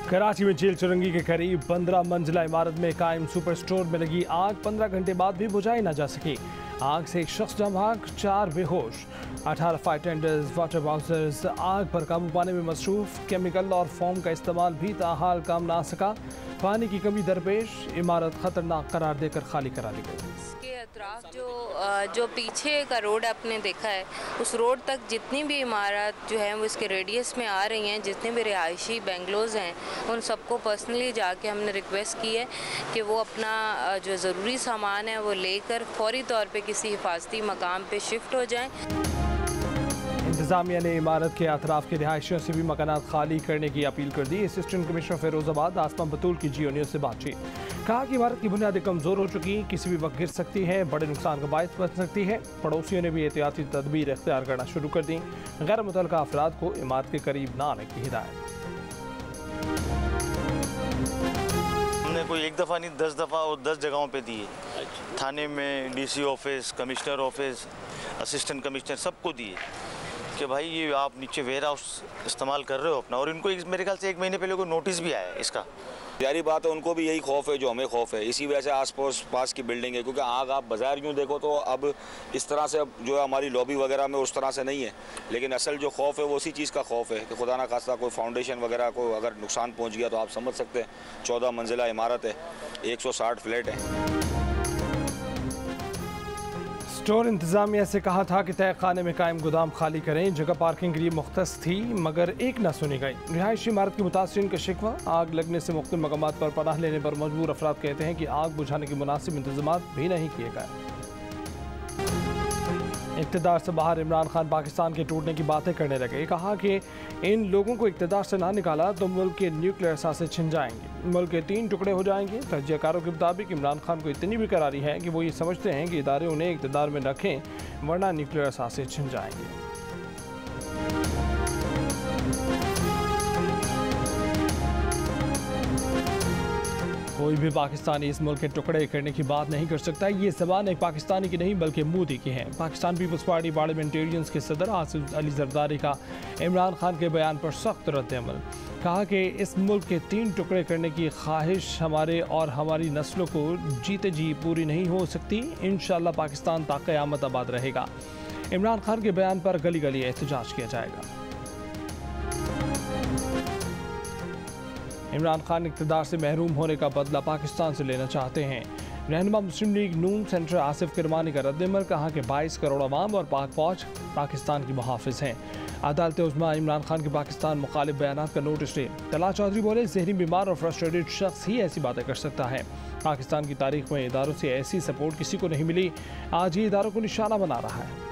कराची में जेल चुरंगी के करीब 15 मंजिला इमारत में कायम सुपर स्टोर में लगी आग 15 घंटे बाद भी बुझाई न जा सकी। आग से एक शख्स जमाक, 4 बेहोश, 18 फायर टेंडर्स, वाटर बाउंसर्स आग पर काबू पाने में मसरूफ। केमिकल और फोम का इस्तेमाल भी ताहाल काम ना सका। पानी की कमी दरपेश, इमारत खतरनाक करार देकर खाली करा दी गई। इसके अतराफ जो पीछे का रोड आपने देखा है, उस रोड तक जितनी भी इमारत जो है वो इसके रेडियस में आ रही हैं, जितने भी रिहायशी बेंगलोज हैं, उन सबको पर्सनली जाके हमने रिक्वेस्ट की है कि वो अपना जो ज़रूरी सामान है वो लेकर फौरी तौर पे किसी हिफाजती मकाम पे शिफ्ट हो जाएं। इंतजामिया ने इमारत के अतराफ के रिहायशियों से भी मकानात खाली करने की अपील कर दी। असिस्टेंट कमिश्नर फिरोजाबाद आसमा बतूल की जियो न्यूज़ से बातचीत। कहा कि इमारत की बुनियादें कमज़ोर हो चुकी, किसी भी वक्त गिर सकती है, बड़े नुकसान का बायस बन सकती है। पड़ोसियों ने भी एहतियाती तदबीर इख्तियार करना शुरू कर दी। गैर मुतल्लिका अफराद को इमारत के करीब न आने की हिदायत। हमने कोई एक दफ़ा नहीं 10 दफ़ा और 10 जगहों पे दिए। थाने में, DC office, commissioner office, assistant commissioner सबको दिए कि भाई ये आप नीचे वेयर हाउस इस्तेमाल कर रहे हो अपना। और इनको मेरे ख्याल से 1 महीने पहले को नोटिस भी आया है इसका। जारी बात है, उनको भी यही खौफ है जो हमें खौफ है। इसी वजह से आस पास की बिल्डिंग है, क्योंकि आग आप बाजार यूँ देखो तो अब इस तरह से जो है हमारी लॉबी वगैरह में उस तरह से नहीं है, लेकिन असल जो खौफ है वो उसी चीज़ का खौफ है कि खुदा ना खास्ता कोई फाउंडेशन वगैरह को अगर नुकसान पहुँच गया तो आप समझ सकते हैं। 14 मंजिला इमारत है, 160 फ्लैट है। स्टोर इंतजामिया से कहा था कि तय खाने में कायम गोदाम खाली करें। जगह पार्किंग के लिए मुख्तस थी मगर एक न सुनी गई। रिहायशी इमारत की मुतासिरीन का शिकवा, आग लगने से मुख्तलिफ मकामात पर पनाह लेने पर मजबूर अफराद कहते हैं कि आग बुझाने के मुनासिब इंतजाम भी नहीं किए गए। इक़्तिदार से बाहर इमरान खान पाकिस्तान के टूटने की बातें करने लगे। कहा कि इन लोगों को इक़्तिदार से ना निकाला तो मुल्क के न्यूक्लियर असासे छिन जाएंगे, मुल्क के 3 टुकड़े हो जाएंगे। तजज़ियाकारों के मुताबिक इमरान खान को इतनी बेकरारी है कि वो ये समझते हैं कि इदारे उन्हें इक़्तिदार में रखें वरना न्यूक्लियर असासे छिन जाएंगे। कोई भी पाकिस्तानी इस मुल्क के टुकड़े करने की बात नहीं कर सकता। ये ज़बान एक पाकिस्तानी की नहीं बल्कि मोदी की है। पाकिस्तान पीपल्स पार्टी पार्लियामेंटेरियंस के सदर आसिफ अली जरदारी का इमरान खान के बयान पर सख्त रद्द-ए-अमल। कहा कि इस मुल्क के 3 टुकड़े करने की ख्वाहिश हमारे और हमारी नस्लों को जीते जी पूरी नहीं हो सकती। इंशाअल्लाह पाकिस्तान ता क़यामत आबाद रहेगा। इमरान खान के बयान पर गली गली एहतजाज किया जाएगा। इमरान खान इक़्तिदार से महरूम होने का बदला पाकिस्तान से लेना चाहते हैं। रहनुमा मुस्लिम लीग नून सेंटर आसिफ किरमानी का रद्द-ए-अमल। कहा कि 22 करोड़ अवाम और पाक फौज पाकिस्तान की मुहाफ़िज़ हैं। अदालत उज़्मा इमरान खान के पाकिस्तान मुखालिफ बयानात का नोटिस ले। तला चौधरी बोले, जहनी बीमार और फ्रस्ट्रेटेड शख्स ही ऐसी बातें कर सकता है। पाकिस्तान की तारीख में इदारों से ऐसी सपोर्ट किसी को नहीं मिली। आज ये इदारों को निशाना बना रहा है।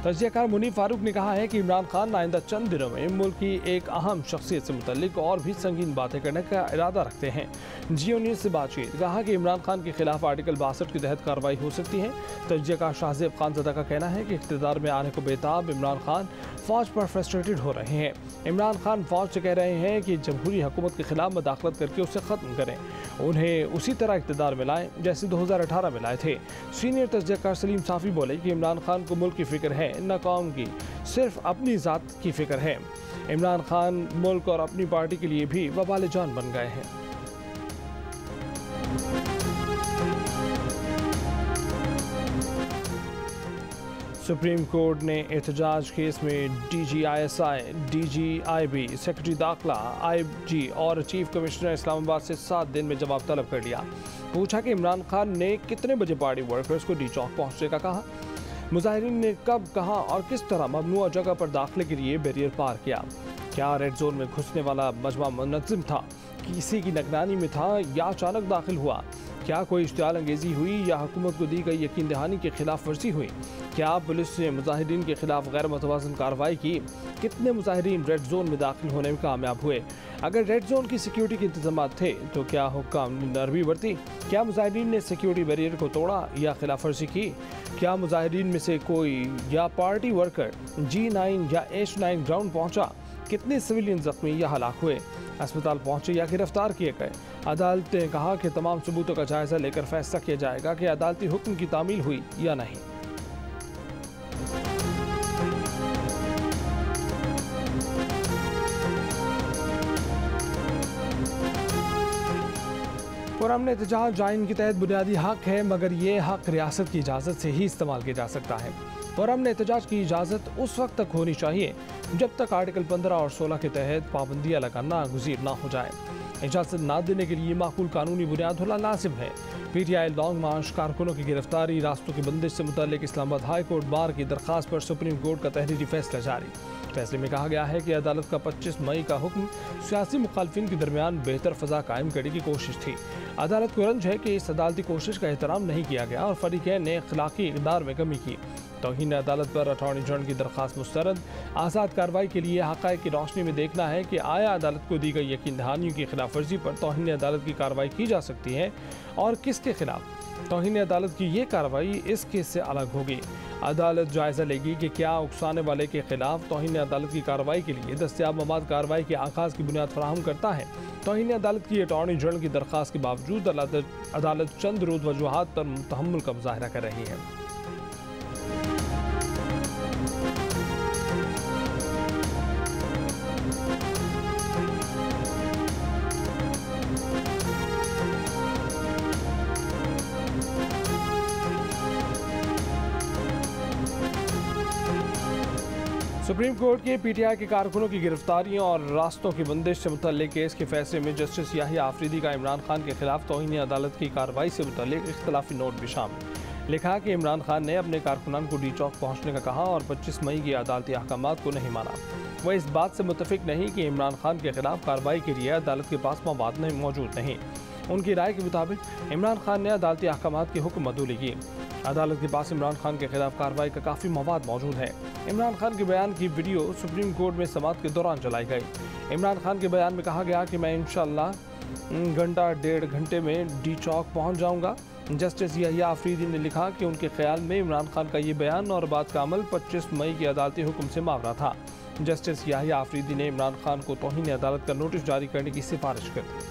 तजज़ियाकार मुनीफ फारूक ने कहा है कि इमरान खान आइंदा चंद दिनों में मुल्क की एक अहम शख्सियत से मुतल्लिक और भी संगीन बातें करने का इरादा रखते हैं। जियो न्यूज़ से बातचीत। कहा कि इमरान खान के खिलाफ आर्टिकल 62 के तहत कार्रवाई हो सकती है। तजज़ियाकार शाहज़ेब खानज़दा का कहना है कि इक़्तिदार में आने को बेताब इमरान खान फौज पर फ्रस्ट्रेटेड हो रहे हैं। इमरान खान फौज से कह रहे हैं कि जमहूरी हुकूमत के खिलाफ मदाखलत करके उसे ख़त्म करें, उन्हें उसी तरह इक़्तिदार में लाएँ जैसे 2018 में लाए थे। सीनियर तजज़ियाकार सलीम साफ़ी बोले कि इमरान खान को मुल्क की फ़िक्र है न कौम की, सिर्फ अपनी ज़ात की फ़िक्र है। इमरान खान मुल्क और अपनी पार्टी के लिए भी वबाल जान बन गए हैं। सुप्रीम कोर्ट ने एहतजाज केस में DGISI, DGIB, सेक्रेटरी दाखिला, IG और चीफ कमिश्नर इस्लामाबाद से 7 दिन में जवाब तलब कर लिया। पूछा कि इमरान खान ने कितने बजे पार्टी वर्कर्स को डी चौक पहुँचने का कहा, मुजाहिरीन ने कब, कहाँ और किस तरह ममनुआ जगह पर दाखिले के लिए बैरियर पार किया, क्या रेड जोन में घुसने वाला मजमा मुनज़्ज़म था, किसी की निगरानी में था या अचानक दाखिल हुआ, क्या कोई इश्तियाल अंगेज़ी हुई या हुकूमत को दी गई यकीन दहानी की खिलाफ वर्जी हुई, क्या पुलिस ने मुजाहिरीन के खिलाफ गैर मुतवाज़न कार्रवाई की, कितने मुजाहिरीन रेड जोन में दाखिल होने में कामयाब हुए, अगर रेड जोन की सिक्योरिटी के इंतजाम थे तो क्या हुक्काम ने नरमी बरती, क्या मुजाहिरीन ने सिक्योरिटी बैरियर को तोड़ा या खिलाफ वर्जी की, क्या मुजाहिरीन में से कोई या पार्टी वर्कर G9 या H9 ग्राउंड पहुँचा, कितने सिविलियन जख्मी या हलाक हुए, अस्पताल पहुँचे या गिरफ्तार किए गए। अदालत ने कहा कि तमाम सबूतों का जायजा लेकर फैसला किया जाएगा कि अदालती हुक्म की तामील हुई या नहीं। पुरअमन एहतजाज आइन के तहत बुनियादी हक है, मगर ये हक रियासत की इजाज़त से ही इस्तेमाल किया जा सकता है। पुरअमन एहतजाज की इजाज़त उस वक्त तक होनी चाहिए जब तक आर्टिकल 15 और 16 के तहत पाबंदियाँ लगाना नागुज़ीर ना हो जाए। इजाज़त ना देने के लिए माकूल कानूनी बुनियाद होना लाजिम है। PTI लॉन्ग मार्च कारकुनों की गिरफ्तारी, रास्तों की बंदिश से मुताल्लिक इस्लामाबाद हाई कोर्ट बार की दरख्वास्त पर सुप्रीम कोर्ट का तहरीरी फैसला जारी। फैसले में कहा गया है कि अदालत का 25 मई का हुक्म सियासी मुखालफिन के दरमियान बेहतर फ़ज़ा कायम करने की कोशिश थी। अदालत को रंज है कि इस अदालती कोशिश का एहतराम नहीं किया गया और फरीक़ैन ने अखलाकी इक़दार में कमी की। तौहीन अदालत पर अटॉर्नी जनरल की दरख्वास्त मुस्तरद। आज़ाद कार्रवाई के लिए हक़ाइक़ की रोशनी में देखना है कि आया अदालत को दी गई यकीन दहानियों की खिलाफ वर्जी पर तौहीन अदालत की कार्रवाई की जा सकती है और किसके खिलाफ। तौहीन अदालत की ये कार्रवाई इस केस से अलग होगी। अदालत जायज़ा लेगी कि क्या उकसाने वाले के खिलाफ तौहीन अदालत की कार्रवाई के लिए दस्तयाब मवाद कार्रवाई के आगाज़ की बुनियाद फराहम करता है। तौहीन अदालत की अटॉर्नी जनरल की दरख्वास्त के बावजूद अदालत चंद रोज़ वजूहात पर तहम्मुल का मुज़ाहरा कर रही है। सुप्रीम कोर्ट के PTI के कारकुनों की गिरफ्तारियों और रास्तों की बंदिश से मुतल्लिक केस के फैसले में जस्टिस याहिया आफरीदी का इमरान खान के खिलाफ तौहीन अदालत की कार्रवाई से मुतल्लिक इख्तलाफी नोट भी शामिल। लिखा कि इमरान खान ने अपने कारकुनान को डी चौक पहुँचने का कहा और 25 मई के अदालती अहकामात को नहीं माना। वह इस बात से मुतफिक नहीं कि इमरान खान के खिलाफ कार्रवाई के लिए अदालत के पास मवाद मौजूद नहीं। उनकी राय के मुताबिक इमरान खान ने अदालती अहकामात की हुक्म अदूली की। अदालत के पास इमरान खान के खिलाफ कार्रवाई का काफ़ी मवाद मौजूद है। इमरान खान के बयान की वीडियो सुप्रीम कोर्ट में समाअत के दौरान चलाई गई। इमरान खान के बयान में कहा गया कि मैं इंशाअल्लाह घंटा 1.5 घंटे में डी चौक पहुंच जाऊंगा। जस्टिस याहिया आफरीदी ने लिखा कि उनके ख्याल में इमरान खान का ये बयान और बात का अमल 25 मई के अदालती हुक्म से मावरा था। जस्टिस याहिया आफरीदी ने इमरान खान को तौहीन अदालत का नोटिस जारी करने की सिफारिश कर दी।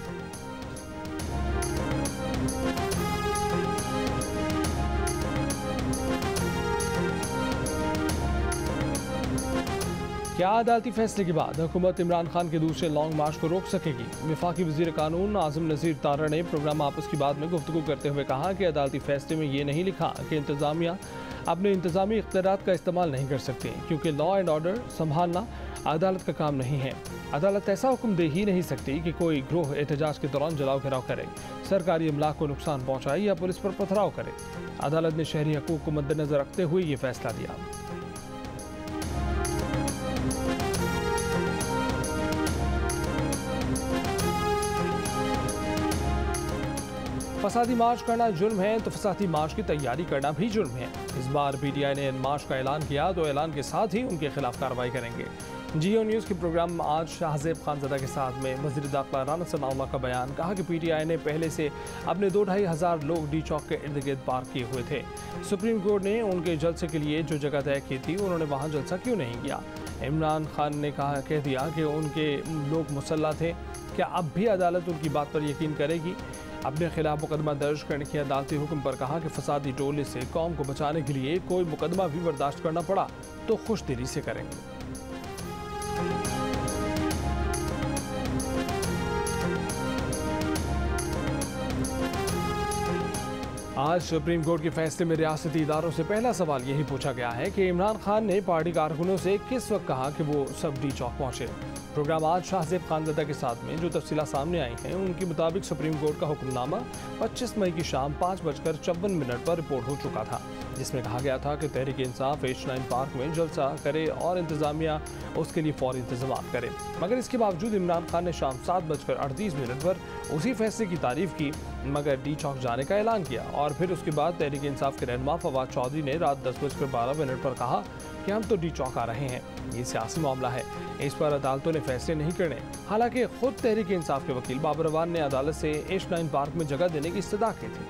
क्या अदालती फैसले के बाद हुकूमत इमरान खान के दूसरे लॉन्ग मार्च को रोक सकेगी? वफाकी वज़ीर कानून आज़म नज़ीर तारा ने प्रोग्राम आपस की बात में गुफ्तगू करते हुए कहा कि अदालती फैसले में ये नहीं लिखा कि इंतज़ामिया अपने इंतज़ामी इख्तियारात का इस्तेमाल नहीं कर सकती, क्योंकि लॉ एंड ऑर्डर संभालना अदालत का काम नहीं है। अदालत ऐसा हुक्म दे ही नहीं सकती कि कोई ग्रोह एहतजाज के दौरान जलाओ घिराव करे, सरकारी अमलाक को नुकसान पहुँचाए या पुलिस पर पथराव करे। अदालत ने शहरी हकूक़ को मद्देनज़र रखते हुए ये फैसला दिया। फसादी मार्च करना जुर्म है तो फसादी मार्च की तैयारी करना भी जुर्म है। इस बार PTI ने मार्च का ऐलान किया तो ऐलान के साथ ही उनके खिलाफ कार्रवाई करेंगे। जियो न्यूज़ के प्रोग्राम में आज शाहजेब खानज़दा के साथ में वज़ीर दाखिला राना सनाउल्लाह का बयान। कहा कि PTI ने पहले से अपने 2-2.5 हज़ार लोग डी चौक के इर्द गिर्द पार्क किए हुए थे। सुप्रीम कोर्ट ने उनके जलसे के लिए जो जगह तय की थी उन्होंने वहाँ जलसा क्यों नहीं किया? इमरान खान ने कह दिया कि उनके लोग मुसल्ला थे। क्या अब भी अदालत उनकी बात पर यकीन करेगी? अपने खिलाफ मुकदमा दर्ज करने के अदालती हुक्म पर कहा कि फसादी टोले से कौम को बचाने के लिए कोई मुकदमा भी बर्दाश्त करना पड़ा तो खुश दिली से करेंगे। आज सुप्रीम कोर्ट के फैसले में रियासती इदारों से पहला सवाल यही पूछा गया है कि इमरान खान ने पार्टी कारकुनों से किस वक्त कहा कि वो सब डी चौक पहुंचे। प्रोग्राम आज शाहजेब खानज़दा के साथ में जो तफसीलात सामने आई हैं उनके मुताबिक सुप्रीम कोर्ट का हुक्मनामा 25 मई की शाम 5:54 पर रिपोर्ट हो चुका था, जिसमें कहा गया था कि तहरीक इंसाफ H9 पार्क में जलसा करे और इंतज़ामिया उसके लिए फौरी इंतजाम करे। मगर इसके बावजूद इमरान खान ने शाम 7:38 पर उसी फैसले की तारीफ की, मगर डी चौक जाने का ऐलान किया और फिर उसके बाद तहरीक इंसाफ के रहनुमा फवाद चौधरी ने रात 10:12 पर कहा कि हम तो डी चौक आ रहे हैं। ये सियासी मामला है, इस पर अदालतों ने फैसले नहीं करने। हालांकि खुद तहरीक इंसाफ के वकील बाबर अवान ने अदालत से H9 पार्क में जगह देने की इस्तदा की थी।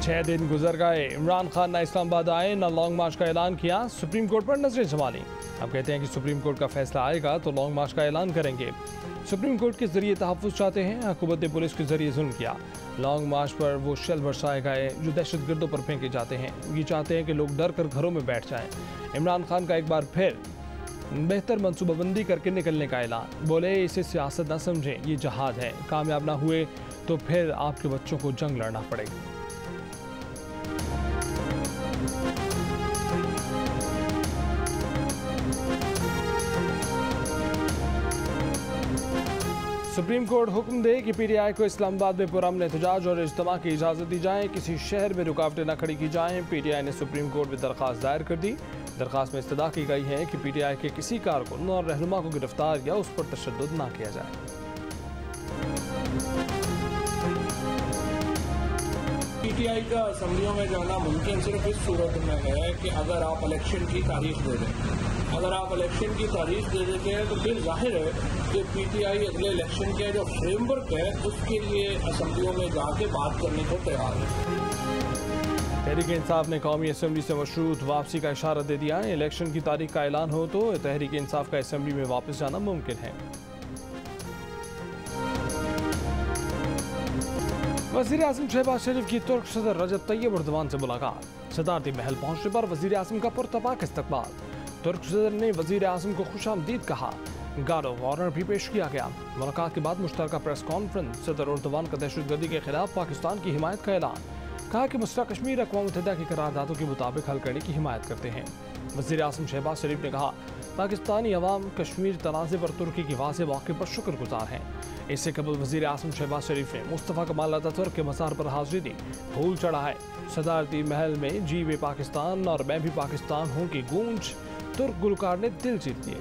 छह दिन गुजर गए, इमरान खान न इस्लामाबाद आए न लॉन्ग मार्च का ऐलान किया। सुप्रीम कोर्ट पर नजरें जमानी। अब कहते हैं कि सुप्रीम कोर्ट का फैसला आएगा तो लॉन्ग मार्च का ऐलान करेंगे। सुप्रीम कोर्ट के जरिए तहफ़्फ़ुज़ चाहते हैं, हुकूमत ने पुलिस के जरिए जुल्म किया। लॉन्ग मार्च पर वो शेल बरसाए गए जो दहशतगर्दों पर फेंके जाते हैं। ये चाहते हैं कि लोग डर कर घरों में बैठ जाएं। इमरान खान का एक बार फिर बेहतर मनसूबाबंदी करके निकलने का ऐलान। बोले इसे सियासत न समझें, ये जहाद है, कामयाब ना हुए तो फिर आपके बच्चों को जंग लड़ना पड़ेगा। सुप्रीम कोर्ट हुक्म दे कि पीटीआई को इस्लामाबाद में पुरअमन एहतजाज और इज्तिमा की इजाज़त दी जाए, किसी शहर में रुकावटें न खड़ी की जाएं। पीटीआई ने सुप्रीम कोर्ट में दरख्वास्त दायर कर दी। दरख्वास्त में इस्तदा की गई है कि पीटीआई के किसी कारकुन और रहनुमा को गिरफ्तार या उस पर तशद्दुद न किया जाए। पीटीआई का असम्बलियों में जाना मुमकिन सिर्फ इस सूरत में है कि अगर आप इलेक्शन की तारीख दे दें। अगर आप इलेक्शन की तारीख दे देते हैं तो फिर जाहिर है कि पीटीआई अगले इलेक्शन के जो फ्रेमवर्क है उसके लिए असम्बलियों में जाके बात करने को तैयार है। तहरीक इंसाफ ने कौमी असम्बली से मशरूत वापसी का इशारा दे दिया। इलेक्शन की तारीख का ऐलान हो तो तहरीक इंसाफ का असम्बली में वापस जाना मुमकिन है। वज़ीर आज़म शहबाज शरीफ की तुर्क सदर रजब तैयब एर्दोगान से मुलाकात। सदारती महल पहुंचने पर वज़ीर आज़म का पुरतपाक इस्तकबाल। तुर्क सदर ने वज़ीर आज़म को खुशामदीद कहा। गार्ड ऑफ ऑनर भी पेश किया गया। मुलाकात के बाद मुश्तरका प्रेस कॉन्फ्रेंस। सदर एर्दोगान का दहशतगर्दी के खिलाफ पाकिस्तान की हिमायत का ऐलान। कहा कि मुश्तरका कश्मीर अक़वाम मुत्तहिदा की करारदादों के मुताबिक हल करने की हिमायत करते हैं। वज़ीर आज़म शहबाज शरीफ ने कहा पाकिस्तानी अवाम कश्मीर तनाज़े पर तुर्की के वाज़ेह मौक़े पर शुक्रगुजार हैं। इससे कबल वज़ीर आज़म शहबाज शरीफ ने मुस्तफ़ा कमाल अतातुर्क के मज़ार पर हाज़िरी दी। फूल चढ़ाए। सदारती महल में जीवे पाकिस्तान और मैं भी पाकिस्तान हूँ की गूंज तुर्क गुलकार ने दिल जीत लिए।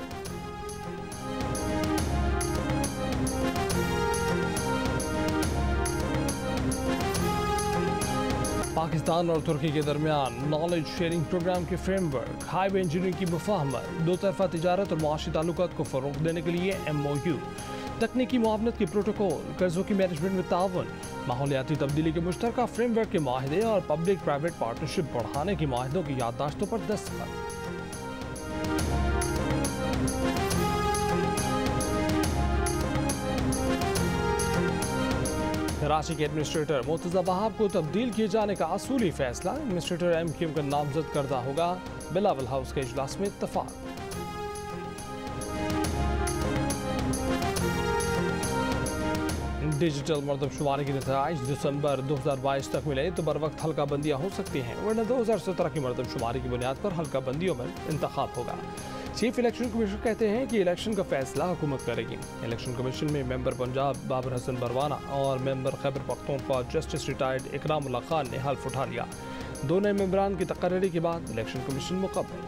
पाकिस्तान और तुर्की के दरमियान नॉलेज शेयरिंग प्रोग्राम के फ्रेमवर्क, हाईवे इंजीनियरिंग की मुफाहमत, दो तरफा तिजारत और मुआशी ताल्लुकात को फ़रोग़ देने के लिए MOU, तकनीकी मुआवनत के प्रोटोकॉल, कर्जों की मैनेजमेंट में ताउन, माहौलियाती तब्दीली के मुश्तरका फ्रेमवर्क के माहिदे और पब्लिक प्राइवेट पार्टनरशिप बढ़ाने की माहिदों की याददाश्तों पर दस्तखत। कराची के एडमिनिस्ट्रेटर मुर्तज़ा वहाब को तब्दील किए जाने का असूली फैसला। एडमिनिस्ट्रेटर MQM का नामजद करदा होगा। बिलावल हाउस के इजलास में इत्तफाक। डिजिटल मरदमशुमारी के नताइज दिसंबर 2022 तक मिले तो बर वक्त हल्का बंदियाँ हो सकती हैं, वरना 2017 की मरदमशुमारी की बुनियाद पर हल्का बंदियों में इंतखाब होगा। चीफ इलेक्शन कमिश्नर कहते हैं कि इलेक्शन का फैसला हुकूमत करेगी। इलेक्शन कमीशन में मेंबर पंजाब बाबर हसन बरवाना और member Khyber Pakhtunkhwa justice retired Ikramullah Khan ने हल्फ उठा लिया। दोनों मेंबरान की तकर्री के बाद इलेक्शन कमीशन मुकम्मल।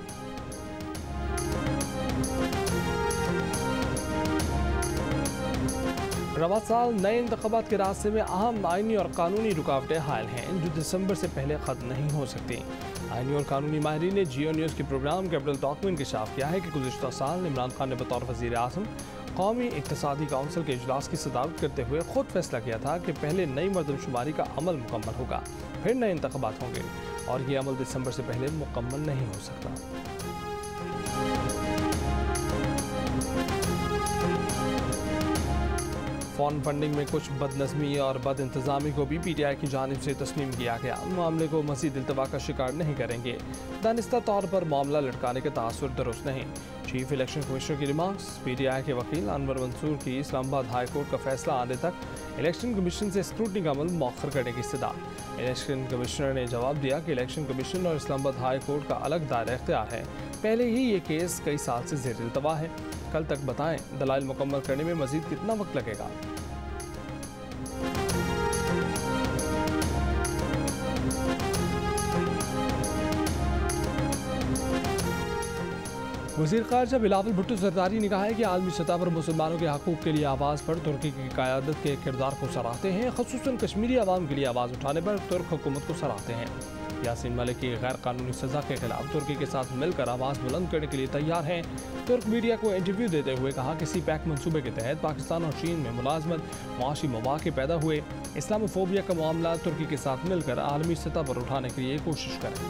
रवा साल नए इंतखाबात के रास्ते में अहम आइनी और कानूनी रुकावटें हायल हैं जो दिसंबर से पहले ख़त्म नहीं हो सकती। आइनी और कानूनी माहिरीन ने जियो न्यूज़ के प्रोग्राम कैपिटल टॉक में इंकशाफ किया है कि गुज़िश्ता साल इमरान खान ने बतौर वज़ीर आज़म कौमी इक़्तिसादी काउंसिल के इजलास की सदारत करते हुए खुद फैसला किया था कि पहले नई मरदमशुमारी का अमल मुकम्मल होगा, फिर नए इंतखाबात होंगे और ये अमल दिसंबर से पहले मुकम्मल नहीं हो सकता। फॉर्म फंडिंग में कुछ बदनज़मी और बद इंतज़ामी को भी PTI की जानिब से तस्लीम किया गया। मामले को मज़ीद इल्तवा का शिकार नहीं करेंगे। दानिस्ता तौर पर मामला लटकाने का तासुर दुरुस्त नहीं। चीफ इलेक्शन कमिश्नर की रिमार्क्स। PTI के वकील अनवर मंसूर की इस्लामाबाद हाई कोर्ट का फैसला आने तक इलेक्शन कमीशन से स्क्रूटनी का अमल मौखर करने की इस्तदा। इलेक्शन कमिश्नर ने जवाब दिया कि इलेक्शन कमीशन और इस्लामाबाद हाई कोर्ट का अलग दायरा इख्तियार है। पहले ही ये केस कई साल से ज़ेर इल्तवा है। कल तक बताएं दलाइल मुकम्मल करने में मज़ीद कितना वक्त लगेगा। वज़ीर ख़ारजा बिलावल भुट्टो ज़रदारी ने कहा है कि आलमी सतह पर मुसलमानों के हकूक़ के लिए आवाज़ पर तुर्की की क़यादत के किरदार को सराहते हैं। ख़ुसूसन कश्मीरी आवाम के लिए आवाज़ उठाने पर तुर्क हुकूमत को सराहते हैं। यासीन मलिक की गैर कानूनी सज़ा के खिलाफ तुर्की के साथ मिलकर आवाज़ बुलंद करने के लिए तैयार हैं। तुर्क मीडिया को इंटरव्यू देते हुए कहा कि CPAC मनसूबे के तहत पाकिस्तान और चीन में मुलाजमत, मुआशी मौक़े पैदा हुए। इस्लामोफोबिया का मामला तुर्की के साथ मिलकर आलमी सतह पर उठाने के लिए कोशिश करें।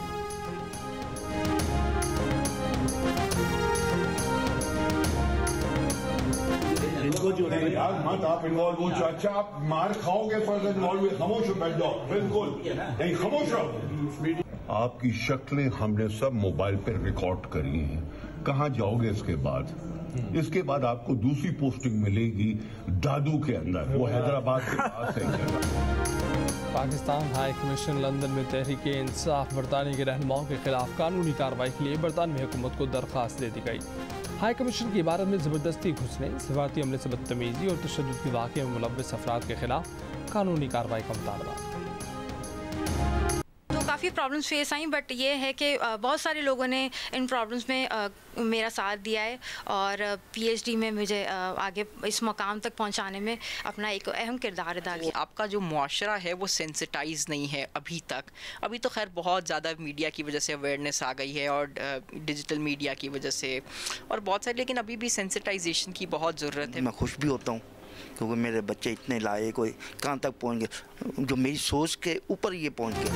इनको जो है यार मत आप इन्वॉल्व हो। अच्छा आप मार खाओगे पर इन्वॉल्व हुए, खामोश हो बैठ जाओ। बिल्कुल नहीं, खामोश रहो। आपकी शक्लें हमने सब मोबाइल पे रिकॉर्ड करी हैं। कहाँ जाओगे इसके बाद? इसके बाद आपको दूसरी पोस्टिंग मिलेगी दादू के अंदर, वो हैदराबाद के पास है। पाकिस्तान हाई कमीशन लंदन में तहरीक इंसाफ बरतानिया के रहनुमाओं के खिलाफ कानूनी कार्रवाई के लिए बरतानवी हुकूमत को दरख्वास्त दे दी गई। हाई कमीशन की इबारत में ज़बरदस्ती घुसने, सफारती अमले से बदतमीजी और तशद्दुद के वाक़े में मुलव्वस अफराद के खिलाफ कानूनी कार्रवाई का मुतालबा। काफ़ी प्रॉब्लम्स फेस आई, बट ये है कि बहुत सारे लोगों ने इन प्रॉब्लम्स में मेरा साथ दिया है और पीएचडी में मुझे आगे इस मकाम तक पहुंचाने में अपना एक अहम किरदार अदा किया। आपका जो मुआशरा है वो सेंसिटाइज नहीं है अभी तक। अभी तो खैर बहुत ज़्यादा मीडिया की वजह से अवेयरनेस आ गई है और डिजिटल मीडिया की वजह से और बहुत सारे, लेकिन अभी भी सेंसिटाइजेशन की बहुत ज़रूरत है। मैं खुश भी होता हूँ क्योंकि मेरे बच्चे इतने लायक, कोई कहाँ तक पहुँच गए जो मेरी सोच के ऊपर ये पहुँच गए।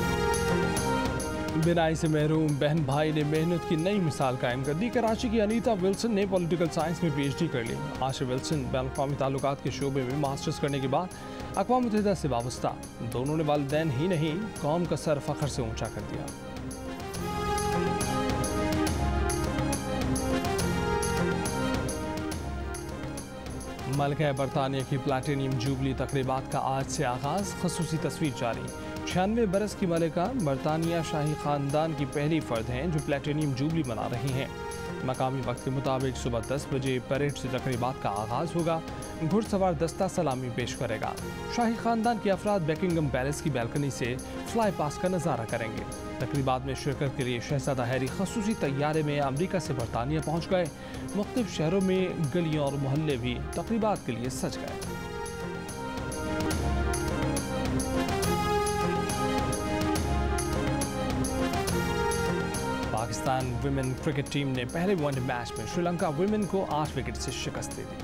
बिनाई से महरूम बहन भाई ने मेहनत की नई मिसाल कायम कर दी। कराची की अनीता विल्सन ने पॉलिटिकल साइंस में पीएचडी कर ली। आशा विल्सन बैनुल-अक़वामी ताल्लुकात के शोबे में मास्टर्स करने के बाद अक़वाम मुत्तहिदा से वाबस्ता। दोनों ने वालिदैन ही नहीं, कौम का सर फ़ख्र से ऊंचा कर दिया। मलका बरतानिया की प्लैटिनियम जुबली तकरीबात का आज से आगाज़। ख़ुसूसी तस्वीर जारी। 96 बरस की मलिका बरतानिया शाही ख़ानदान की पहली फ़र्द हैं जो प्लैटिनियम जुबली मना रही हैं। मकामी वक्त के मुताबिक सुबह 10 बजे परेड से तकरीबात का आगाज़ होगा। घुड़सवार दस्ता सलामी पेश करेगा। शाही ख़ानदान के अफराद बेकिंगम पैलेस की बैल्कनी से फ्लाई पास का नज़ारा करेंगे। तकरीबात में शिरकत के लिए शहज़ादा हैरी खसूसी तैयारे में अमरीका से बरतानिया पहुँच गए। मुख्तलिफ शहरों में गलियाँ और मोहल्ले भी तकरीबात के लिए सज गए। पाकिस्तान विमेन क्रिकेट टीम ने पहले वनडे मैच में श्रीलंका विमेन को 8 विकेट से शिकस्त दे दी।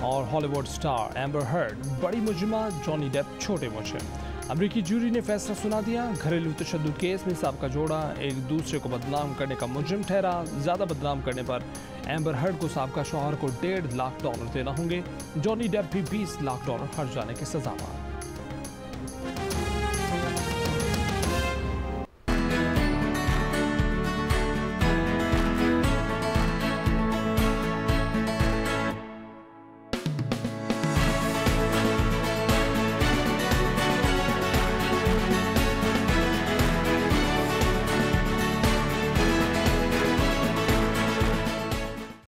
और हॉलीवुड स्टार एम्बर हर्ड बड़ी मुजरिमा, जॉनी डेप छोटे मुजरिम। अमरीकी जूरी ने फैसला सुना दिया। घरेलू तशद्दुद केस में साबका जोड़ा एक दूसरे को बदनाम करने का मुजरिम ठहरा। ज़्यादा बदनाम करने पर एम्बर हर्ड को साबका शौहर को $1.5 लाख देना होंगे। जॉनी डेप भी $20 लाख हर्ज जाने के सज़ावार।